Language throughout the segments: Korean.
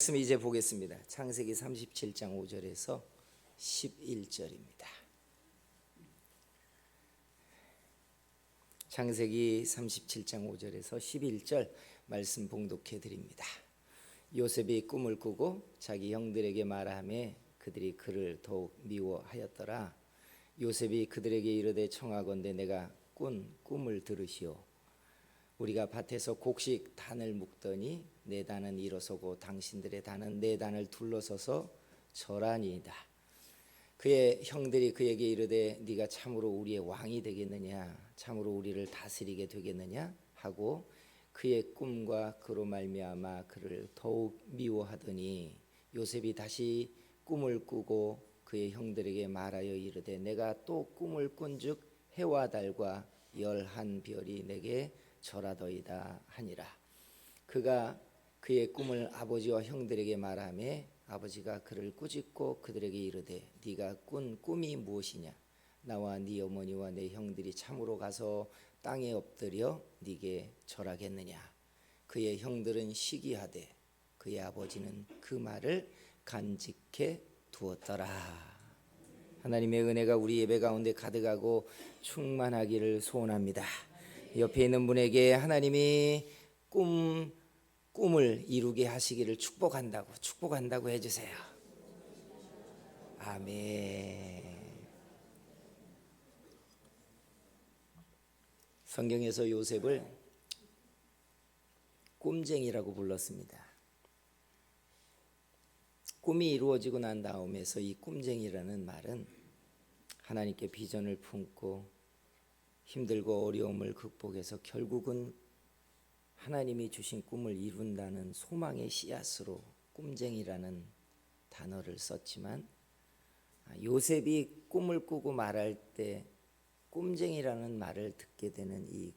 말씀 이제 보겠습니다. 창세기 37장 5절에서 11절입니다. 창세기 37장 5절에서 11절 말씀 봉독해 드립니다. 요셉이 꿈을 꾸고 자기 형들에게 말하매 그들이 그를 더욱 미워하였더라. 요셉이 그들에게 이르되 청하건대 내가 꾼 꿈을 들으시오. 우리가 밭에서 곡식 단을 묶더니 내 단은 일어서고 당신들의 단은 내 단을 둘러서서 절하니이다. 그의 형들이 그에게 이르되 네가 참으로 우리의 왕이 되겠느냐, 참으로 우리를 다스리게 되겠느냐 하고 그의 꿈과 그로 말미암아 그를 더욱 미워하더니 요셉이 다시 꿈을 꾸고 그의 형들에게 말하여 이르되 내가 또 꿈을 꾼즉 해와 달과 열한 별이 내게 절하더이다 하니라. 그가 그의 꿈을 아버지와 형들에게 말하매 아버지가 그를 꾸짖고 그들에게 이르되 네가 꾼 꿈이 무엇이냐? 나와 네 어머니와 내 형들이 참으로 가서 땅에 엎드려 네게 절하겠느냐? 그의 형들은 시기하되 그의 아버지는 그 말을 간직해 두었더라. 하나님의 은혜가 우리 예배 가운데 가득하고 충만하기를 소원합니다. 옆에 있는 분에게 하나님이 꿈을 이루게 하시기를 축복한다고 해주세요. 아멘. 성경에서 요셉을 꿈쟁이라고 불렀습니다. 꿈이 이루어지고 난 다음에서 이 꿈쟁이라는 말은 하나님께 비전을 품고 힘들고 어려움을 극복해서 결국은 하나님이 주신 꿈을 이룬다는 소망의 씨앗으로 꿈쟁이라는 단어를 썼지만 요셉이 꿈을 꾸고 말할 때 꿈쟁이라는 말을 듣게 되는 이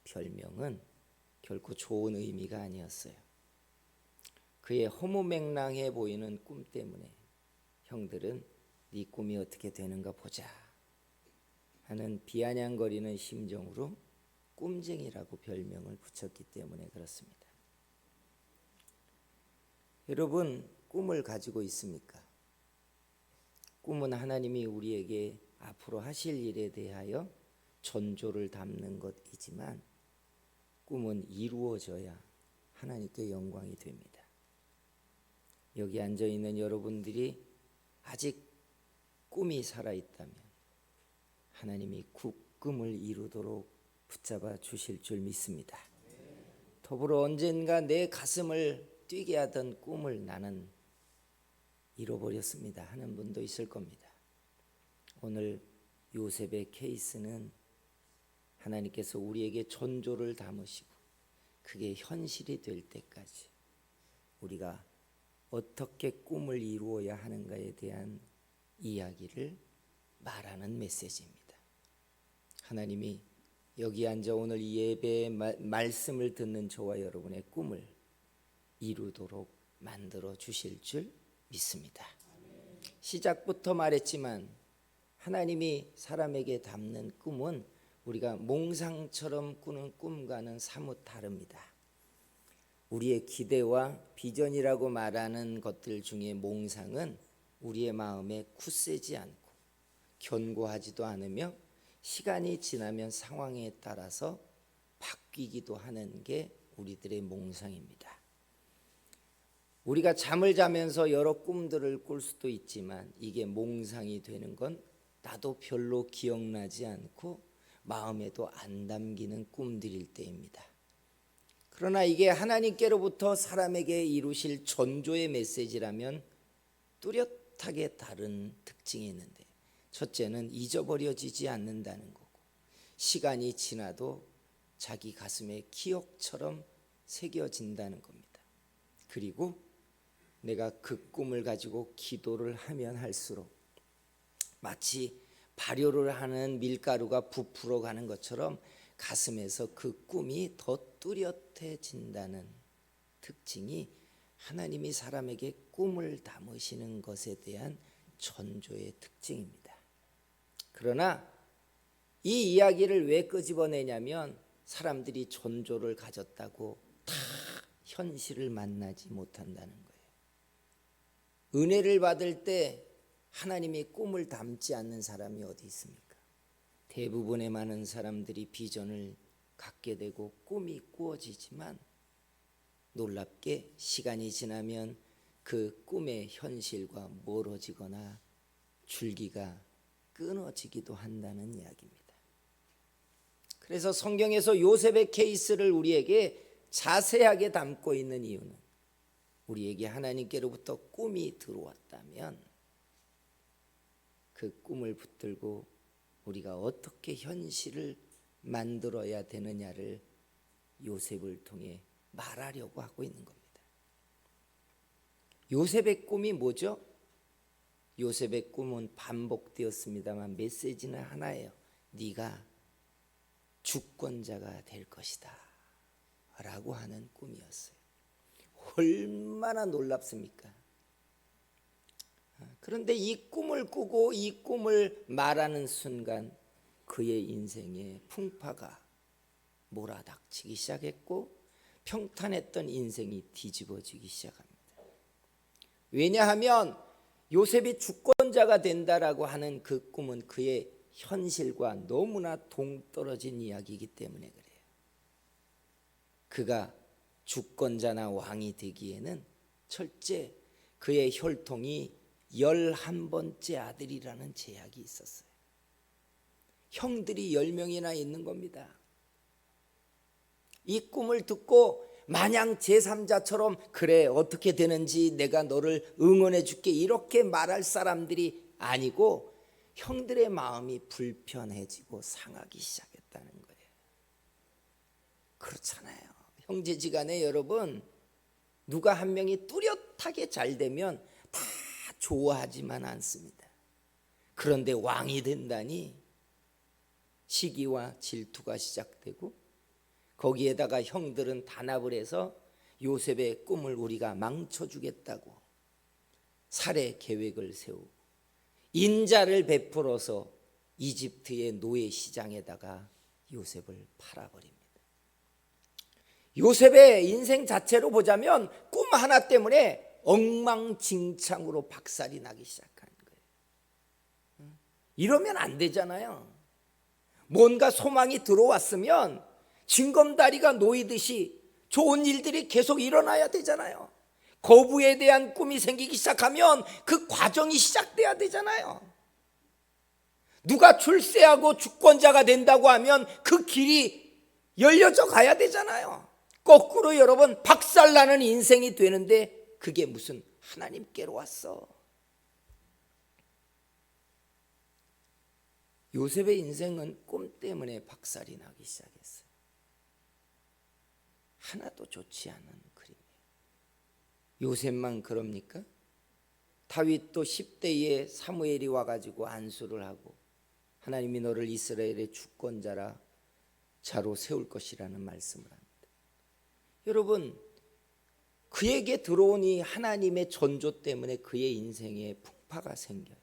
별명은 결코 좋은 의미가 아니었어요. 그의 허무맹랑해 보이는 꿈 때문에 형들은 네 꿈이 어떻게 되는가 보자 하는 비아냥거리는 심정으로 꿈쟁이라고 별명을 붙였기 때문에 그렇습니다. 여러분, 꿈을 가지고 있습니까? 꿈은 하나님이 우리에게 앞으로 하실 일에 대하여 전조를 담는 것이지만 꿈은 이루어져야 하나님께 영광이 됩니다. 여기 앉아있는 여러분들이 아직 꿈이 살아있다면 하나님이 꿈을 이루도록 붙잡아 주실 줄 믿습니다. 더불어 언젠가 내 가슴을 뛰게 하던 꿈을 나는 잃어버렸습니다 하는 분도 있을 겁니다. 오늘 요셉의 케이스는 하나님께서 우리에게 전조를 담으시고 그게 현실이 될 때까지 우리가 어떻게 꿈을 이루어야 하는가에 대한 이야기를 말하는 메시지입니다. 하나님이 여기 앉아 오늘 이 예배의 말씀을 듣는 저와 여러분의 꿈을 이루도록 만들어 주실 줄 믿습니다. 시작부터 말했지만 하나님이 사람에게 담는 꿈은 우리가 몽상처럼 꾸는 꿈과는 사뭇 다릅니다. 우리의 기대와 비전이라고 말하는 것들 중에 몽상은 우리의 마음에 굳세지 않고 견고하지도 않으며 시간이 지나면 상황에 따라서 바뀌기도 하는 게 우리들의 몽상입니다. 우리가 잠을 자면서 여러 꿈들을 꿀 수도 있지만 이게 몽상이 되는 건 나도 별로 기억나지 않고 마음에도 안 담기는 꿈들일 때입니다. 그러나 이게 하나님께로부터 사람에게 이루실 전조의 메시지라면 뚜렷하게 다른 특징이 있는데, 첫째는 잊어버려지지 않는다는 거고 시간이 지나도 자기 가슴에 기억처럼 새겨진다는 겁니다. 그리고 내가 그 꿈을 가지고 기도를 하면 할수록 마치 발효를 하는 밀가루가 부풀어 가는 것처럼 가슴에서 그 꿈이 더 뚜렷해진다는 특징이 하나님이 사람에게 꿈을 담으시는 것에 대한 전조의 특징입니다. 그러나 이 이야기를 왜 끄집어내냐면 사람들이 전조를 가졌다고 다 현실을 만나지 못한다는 거예요. 은혜를 받을 때 하나님의 꿈을 담지 않는 사람이 어디 있습니까? 대부분의 많은 사람들이 비전을 갖게 되고 꿈이 꾸어지지만 놀랍게 시간이 지나면 그 꿈의 현실과 멀어지거나 줄기가 끊어지기도 한다는 이야기입니다. 그래서 성경에서 요셉의 케이스를 우리에게 자세하게 담고 있는 이유는 우리에게 하나님께로부터 꿈이 들어왔다면 그 꿈을 붙들고 우리가 어떻게 현실을 만들어야 되느냐를 요셉을 통해 말하려고 하고 있는 겁니다. 요셉의 꿈이 뭐죠? 요셉의 꿈은 반복되었습니다만 메시지는 하나예요. 네가 주권자가 될 것이다 라고 하는 꿈이었어요. 얼마나 놀랍습니까? 그런데 이 꿈을 꾸고 이 꿈을 말하는 순간 그의 인생에 풍파가 몰아닥치기 시작했고 평탄했던 인생이 뒤집어지기 시작합니다. 왜냐하면 요셉이 주권자가 된다라고 하는 그 꿈은 그의 현실과 너무나 동떨어진 이야기이기 때문에 그래요. 그가 주권자나 왕이 되기에는 첫째 그의 혈통이 11번째 아들이라는 제약이 있었어요. 형들이 10명이나 있는 겁니다. 이 꿈을 듣고 마냥 제3자처럼 그래 어떻게 되는지 내가 너를 응원해 줄게 이렇게 말할 사람들이 아니고 형들의 마음이 불편해지고 상하기 시작했다는 거예요. 그렇잖아요. 형제지간에 여러분 누가 한 명이 뚜렷하게 잘 되면 다 좋아하지만 않습니다. 그런데 왕이 된다니 시기와 질투가 시작되고 거기에다가 형들은 단합을 해서 요셉의 꿈을 우리가 망쳐주겠다고 살해 계획을 세우고 인자를 베풀어서 이집트의 노예 시장에다가 요셉을 팔아버립니다. 요셉의 인생 자체로 보자면 꿈 하나 때문에 엉망진창으로 박살이 나기 시작하는 거예요. 이러면 안 되잖아요. 뭔가 소망이 들어왔으면 징검다리가 놓이듯이 좋은 일들이 계속 일어나야 되잖아요. 거부에 대한 꿈이 생기기 시작하면 그 과정이 시작돼야 되잖아요. 누가 출세하고 주권자가 된다고 하면 그 길이 열려져 가야 되잖아요. 거꾸로 여러분 박살나는 인생이 되는데 그게 무슨 하나님께로 왔어. 요셉의 인생은 꿈 때문에 박살이 나기 시작했어요. 하나도 좋지 않은 그림이에요. 요셉만 그럽니까? 다윗도 10대에 사무엘이 와가지고 안수를 하고 하나님이 너를 이스라엘의 주권자라 자로 세울 것이라는 말씀을 합니다. 여러분 그에게 들어온 이 하나님의 전조 때문에 그의 인생에 풍파가 생겨요.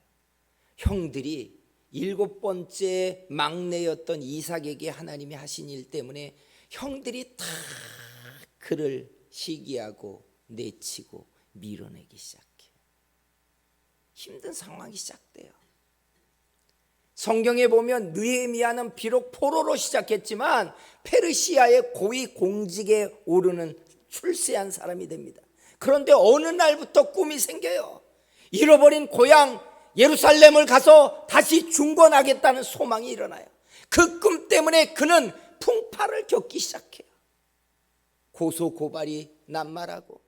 형들이 7번째 막내였던 이삭에게 하나님이 하신 일 때문에 형들이 다 그를 시기하고 내치고 밀어내기 시작해요. 힘든 상황이 시작돼요. 성경에 보면 느헤미야는 비록 포로로 시작했지만 페르시아의 고위 공직에 오르는 출세한 사람이 됩니다. 그런데 어느 날부터 꿈이 생겨요. 잃어버린 고향 예루살렘을 가서 다시 중건하겠다는 소망이 일어나요. 그 꿈 때문에 그는 풍파를 겪기 시작해요. 고소 고발이 난말하고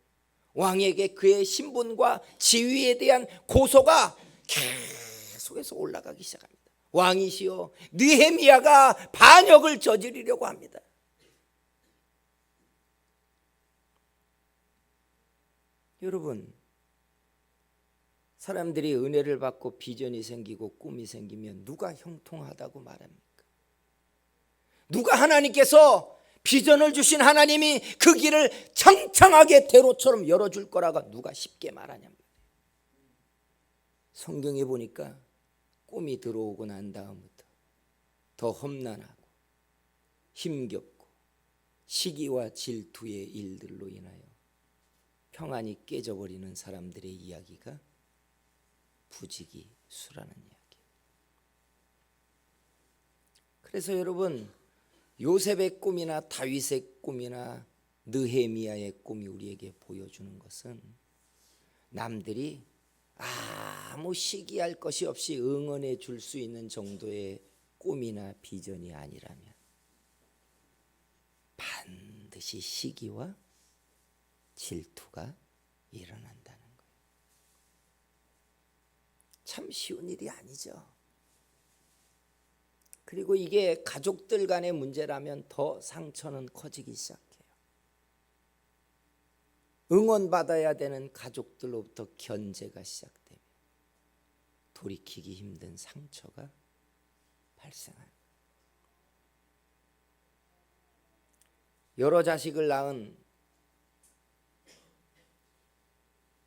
왕에게 그의 신분과 지위에 대한 고소가 계속해서 올라가기 시작합니다. 왕이시여 느헤미야가 반역을 저지르려고 합니다. 여러분 사람들이 은혜를 받고 비전이 생기고 꿈이 생기면 누가 형통하다고 말합니까? 누가 하나님께서 비전을 주신 하나님이 그 길을 창창하게 대로처럼 열어줄 거라고 누가 쉽게 말하냐면 성경에 보니까 꿈이 들어오고 난 다음부터 더 험난하고 힘겹고 시기와 질투의 일들로 인하여 평안이 깨져버리는 사람들의 이야기가 부지기수라는 이야기. 그래서 여러분, 요셉의 꿈이나 다윗의 꿈이나 느헤미야의 꿈이 우리에게 보여주는 것은 남들이 아무 시기할 것이 없이 응원해 줄 수 있는 정도의 꿈이나 비전이 아니라면 반드시 시기와 질투가 일어난다는 거예요. 참 쉬운 일이 아니죠. 그리고 이게 가족들 간의 문제라면 더 상처는 커지기 시작해요. 응원받아야 되는 가족들로부터 견제가 시작되면 돌이키기 힘든 상처가 발생합니다. 여러 자식을 낳은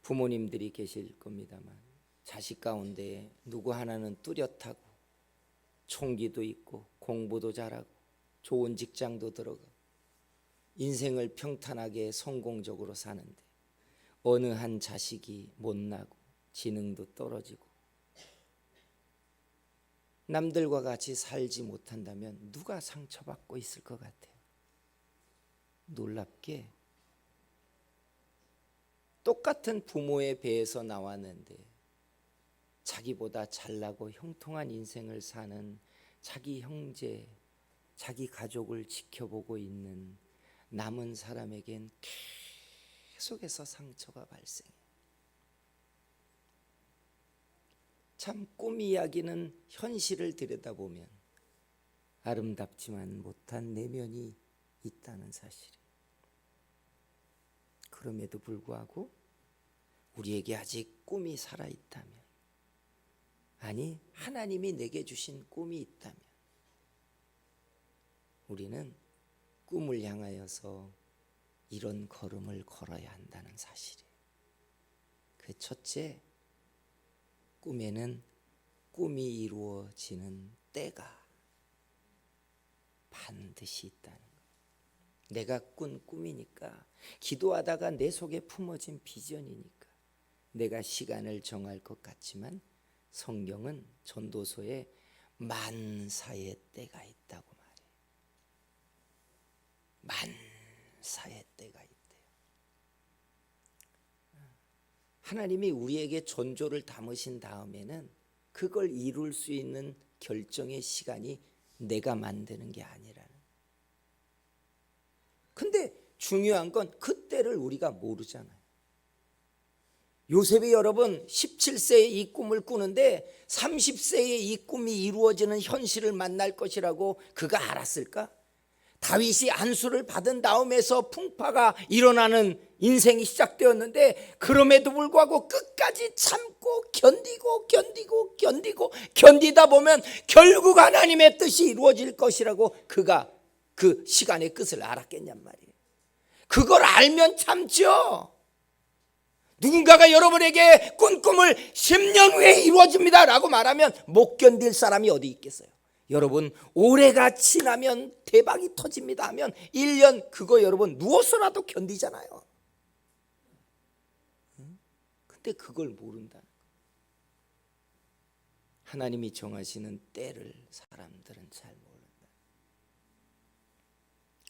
부모님들이 계실 겁니다만 자식 가운데 누구 하나는 뚜렷하고 총기도 있고 공부도 잘하고 좋은 직장도 들어가 인생을 평탄하게 성공적으로 사는데 어느 한 자식이 못나고 지능도 떨어지고 남들과 같이 살지 못한다면 누가 상처받고 있을 것 같아요? 놀랍게 똑같은 부모의 배에서 나왔는데 자기보다 잘나고 형통한 인생을 사는 자기 형제, 자기 가족을 지켜보고 있는 남은 사람에겐 계속해서 상처가 발생해요. 참 꿈 이야기는 현실을 들여다보면 아름답지만 못한 내면이 있다는 사실이에요. 그럼에도 불구하고 우리에게 아직 꿈이 살아있다면, 아니 하나님이 내게 주신 꿈이 있다면 우리는 꿈을 향하여서 이런 걸음을 걸어야 한다는 사실이에요. 그 첫째, 꿈에는 꿈이 이루어지는 때가 반드시 있다는 거예요. 내가 꾼 꿈이니까, 기도하다가 내 속에 품어진 비전이니까 내가 시간을 정할 것 같지만 성경은 전도서에 만사의 때가 있다고 말해요. 만사의 때가 있대요. 하나님이 우리에게 전조를 담으신 다음에는 그걸 이룰 수 있는 결정의 시간이 내가 만드는 게 아니라는. 근데 중요한 건 그때를 우리가 모르잖아요. 요셉이 여러분 17세에 이 꿈을 꾸는데 30세에 이 꿈이 이루어지는 현실을 만날 것이라고 그가 알았을까? 다윗이 안수를 받은 다음에서 풍파가 일어나는 인생이 시작되었는데 그럼에도 불구하고 끝까지 참고 견디다 보면 결국 하나님의 뜻이 이루어질 것이라고 그가 그 시간의 끝을 알았겠냔 말이에요. 그걸 알면 참죠. 누군가가 여러분에게 꾼 꿈을 10년 후에 이루어집니다 라고 말하면 못 견딜 사람이 어디 있겠어요? 여러분, 올해가 지나면 대박이 터집니다 하면 1년 그거 여러분 누워서라도 견디잖아요. 근데 그걸 모른다는 거예요. 하나님이 정하시는 때를 사람들은 잘 모른다.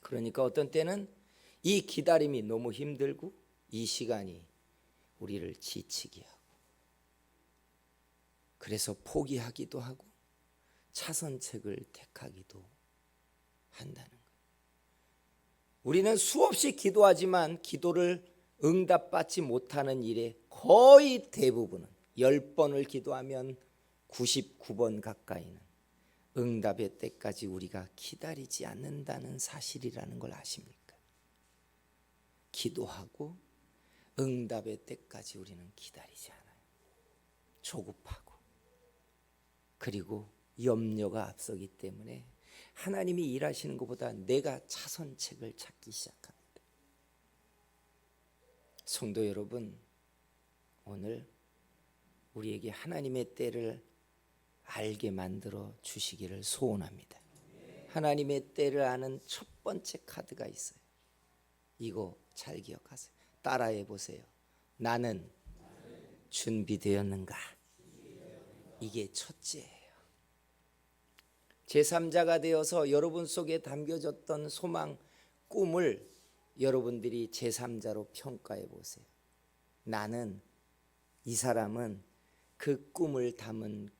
그러니까 어떤 때는 이 기다림이 너무 힘들고 이 시간이 우리를 지치게 하고 그래서 포기하기도 하고 차선책을 택하기도 한다는 거예요. 우리는 수없이 기도하지만 기도를 응답받지 못하는 일의 거의 대부분은 10번을 기도하면 99번 가까이는 응답의 때까지 우리가 기다리지 않는다는 사실이라는 걸 아십니까? 기도하고 응답의 때까지 우리는 기다리지 않아요. 조급하고 그리고 염려가 앞서기 때문에 하나님이 일하시는 것보다 내가 차선책을 찾기 시작합니다. 성도 여러분, 오늘 우리에게 하나님의 때를 알게 만들어 주시기를 소원합니다. 하나님의 때를 아는 첫 번째 카드가 있어요. 이거 잘 기억하세요. 따라해 보세요. 나는 준비되었는가? 이게 첫째예요. 제3자가 되어서 여러분 속에 담겨졌던 소망, 꿈을 여러분들이 제3자로 평가해 보세요. 나는, 이 사람은 그 꿈을 담은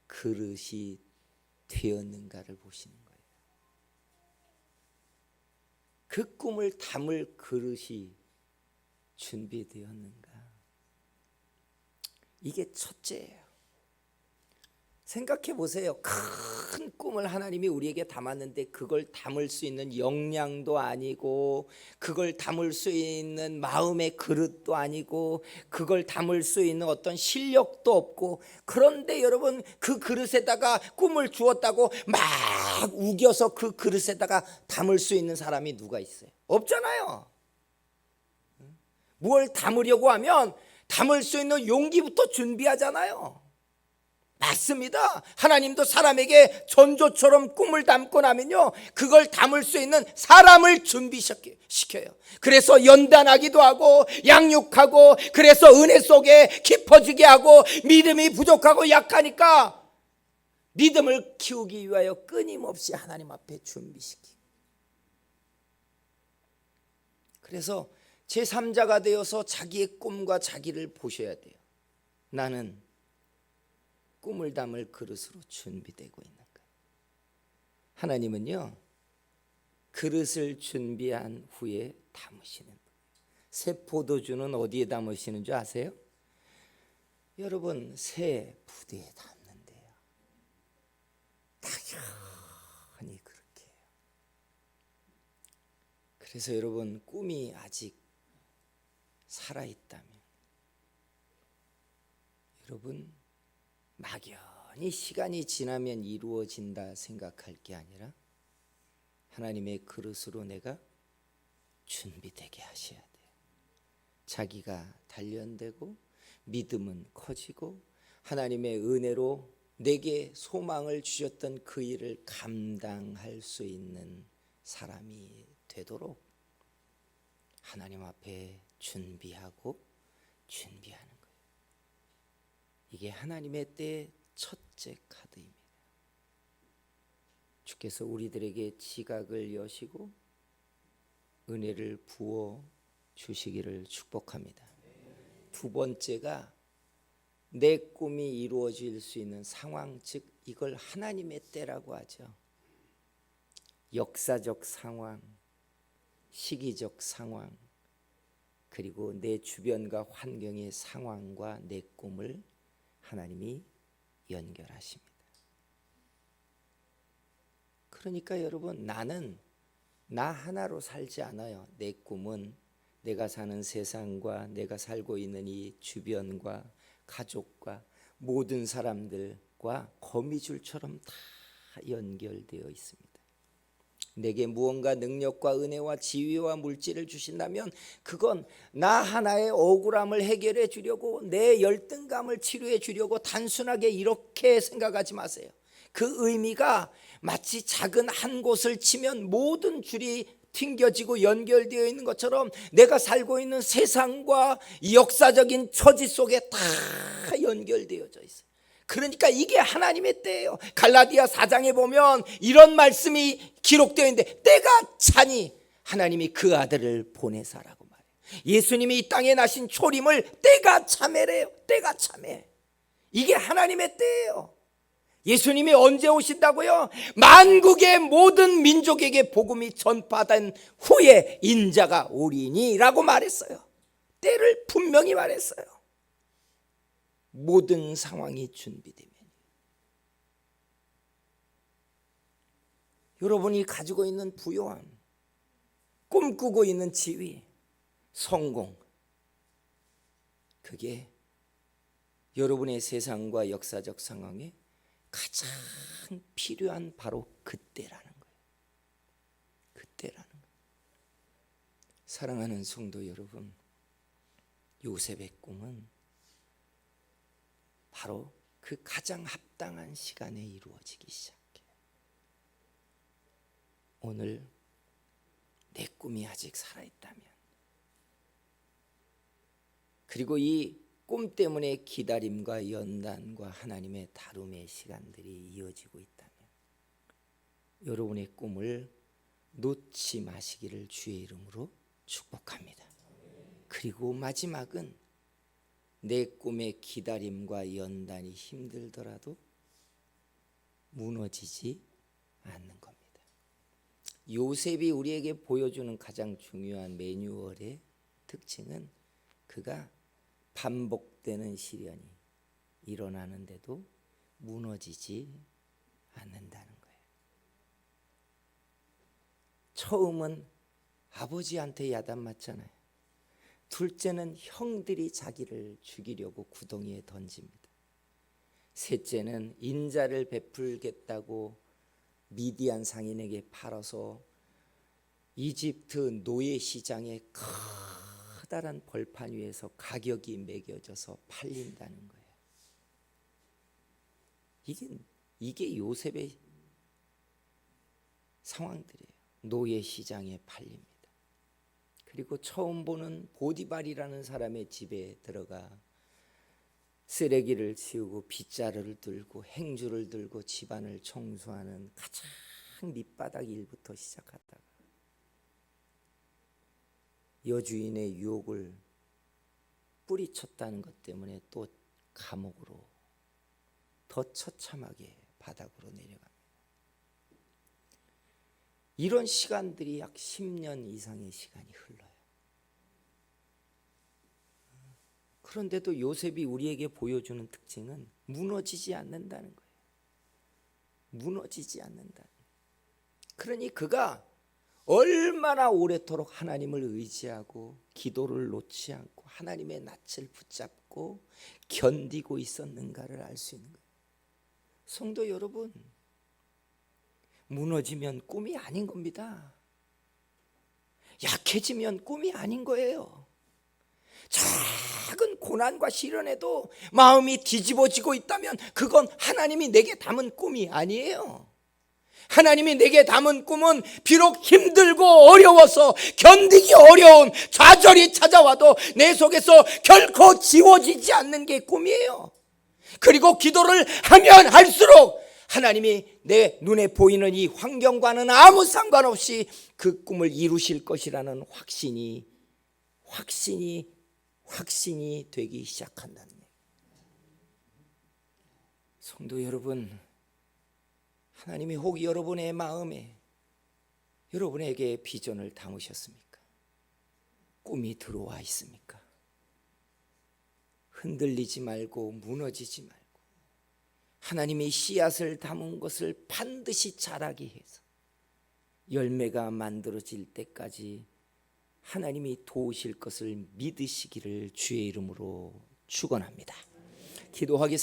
그릇이 되었는가를 보시는 거예요. 그 꿈을 담을 그릇이 준비되었는가? 이게 첫째예요. 생각해 보세요. 큰 꿈을 하나님이 우리에게 담았는데 그걸 담을 수 있는 역량도 아니고, 그걸 담을 수 있는 마음의 그릇도 아니고, 그걸 담을 수 있는 어떤 실력도 없고, 그런데 여러분 그 그릇에다가 꿈을 주었다고 막 우겨서 그 그릇에다가 담을 수 있는 사람이 누가 있어요? 없잖아요. 뭘 담으려고 하면 담을 수 있는 용기부터 준비하잖아요. 맞습니다. 하나님도 사람에게 전조처럼 꿈을 담고 나면요, 그걸 담을 수 있는 사람을 준비시켜요. 그래서 연단하기도 하고 양육하고, 그래서 은혜 속에 깊어지게 하고, 믿음이 부족하고 약하니까 믿음을 키우기 위하여 끊임없이 하나님 앞에 준비시키고. 그래서 제3자가 되어서 자기의 꿈과 자기를 보셔야 돼요. 나는 꿈을 담을 그릇으로 준비되고 있는 거예요. 하나님은요, 그릇을 준비한 후에 담으시는 거예요. 새 포도주는 어디에 담으시는 줄 아세요? 여러분, 새 부대에 담는데요. 당연히 그렇게 해요. 그래서 여러분, 꿈이 아직 살아있다면 여러분, 막연히 시간이 지나면 이루어진다 생각할 게 아니라 하나님의 그릇으로 내가 준비되게 하셔야 돼요. 자기가 단련되고 믿음은 커지고 하나님의 은혜로 내게 소망을 주셨던 그 일을 감당할 수 있는 사람이 되도록 하나님 앞에 준비하는 거예요. 이게 하나님의 때의 첫째 카드입니다. 주께서 우리들에게 지각을 여시고 은혜를 부어 주시기를 축복합니다. 두 번째가 내 꿈이 이루어질 수 있는 상황, 즉 이걸 하나님의 때라고 하죠. 역사적 상황, 시기적 상황, 그리고 내 주변과 환경의 상황과 내 꿈을 하나님이 연결하십니다. 그러니까 여러분, 나는 나 하나로 살지 않아요. 내 꿈은 내가 사는 세상과 내가 살고 있는 이 주변과 가족과 모든 사람들과 거미줄처럼 다 연결되어 있습니다. 내게 무언가 능력과 은혜와 지위와 물질을 주신다면 그건 나 하나의 억울함을 해결해 주려고, 내 열등감을 치료해 주려고 단순하게 이렇게 생각하지 마세요. 그 의미가 마치 작은 한 곳을 치면 모든 줄이 튕겨지고 연결되어 있는 것처럼 내가 살고 있는 세상과 역사적인 처지 속에 다 연결되어져 있어요. 그러니까 이게 하나님의 때예요. 갈라디아 4장에 보면 이런 말씀이 기록되어 있는데, 때가 차니 하나님이 그 아들을 보내사라고 말해요. 예수님이 이 땅에 나신 초림을 때가 참해래요. 때가 참해. 이게 하나님의 때예요. 예수님이 언제 오신다고요? 만국의 모든 민족에게 복음이 전파된 후에 인자가 오리니라고 말했어요. 때를 분명히 말했어요. 모든 상황이 준비되면 여러분이 가지고 있는 부요함, 꿈꾸고 있는 지위, 성공, 그게 여러분의 세상과 역사적 상황에 가장 필요한 바로 그때라는 거예요. 그때라는 거예요. 사랑하는 성도 여러분, 요셉의 꿈은 바로 그 가장 합당한 시간에 이루어지기 시작해요. 오늘 내 꿈이 아직 살아있다면 그리고 이 꿈 때문에 기다림과 연단과 하나님의 다룸의 시간들이 이어지고 있다면 여러분의 꿈을 놓지 마시기를 주의 이름으로 축복합니다. 그리고 마지막은 내 꿈의 기다림과 연단이 힘들더라도 무너지지 않는 겁니다. 요셉이 우리에게 보여주는 가장 중요한 매뉴얼의 특징은 그가 반복되는 시련이 일어나는데도 무너지지 않는다는 거예요. 처음은 아버지한테 야단 맞잖아요. 둘째는 형들이 자기를 죽이려고 구덩이에 던집니다. 셋째는 인자를 베풀겠다고 미디안 상인에게 팔아서 이집트 노예 시장에 커다란 벌판 위에서 가격이 매겨져서 팔린다는 거예요. 이게 요셉의 상황들이에요. 노예 시장에 팔립니다. 그리고 처음 보는 보디발이라는 사람의 집에 들어가 쓰레기를 치우고 빗자루를 들고 행주를 들고 집안을 청소하는 가장 밑바닥 일부터 시작하다가 여주인의 유혹을 뿌리쳤다는 것 때문에 또 감옥으로 더 처참하게 바닥으로 내려갑니다. 이런 시간들이 약 10년 이상의 시간이 흘러요. 그런데도 요셉이 우리에게 보여주는 특징은 무너지지 않는다는 거예요. 무너지지 않는다. 그러니 그가 얼마나 오래도록 하나님을 의지하고 기도를 놓지 않고 하나님의 낯을 붙잡고 견디고 있었는가를 알 수 있는 거예요. 성도 여러분, 무너지면 꿈이 아닌 겁니다. 약해지면 꿈이 아닌 거예요. 작은 고난과 시련에도 마음이 뒤집어지고 있다면 그건 하나님이 내게 담은 꿈이 아니에요. 하나님이 내게 담은 꿈은 비록 힘들고 어려워서 견디기 어려운 좌절이 찾아와도 내 속에서 결코 지워지지 않는 게 꿈이에요. 그리고 기도를 하면 할수록 하나님이 내 눈에 보이는 이 환경과는 아무 상관없이 그 꿈을 이루실 것이라는 확신이 되기 시작한다는 거예요. 성도 여러분, 하나님이 혹 여러분의 마음에 여러분에게 비전을 담으셨습니까? 꿈이 들어와 있습니까? 흔들리지 말고 무너지지 말고 하나님이 씨앗을 담은 것을 반드시 자라게 해서 열매가 만들어질 때까지 하나님이 도우실 것을 믿으시기를 주의 이름으로 축원합니다. 기도하겠습니다.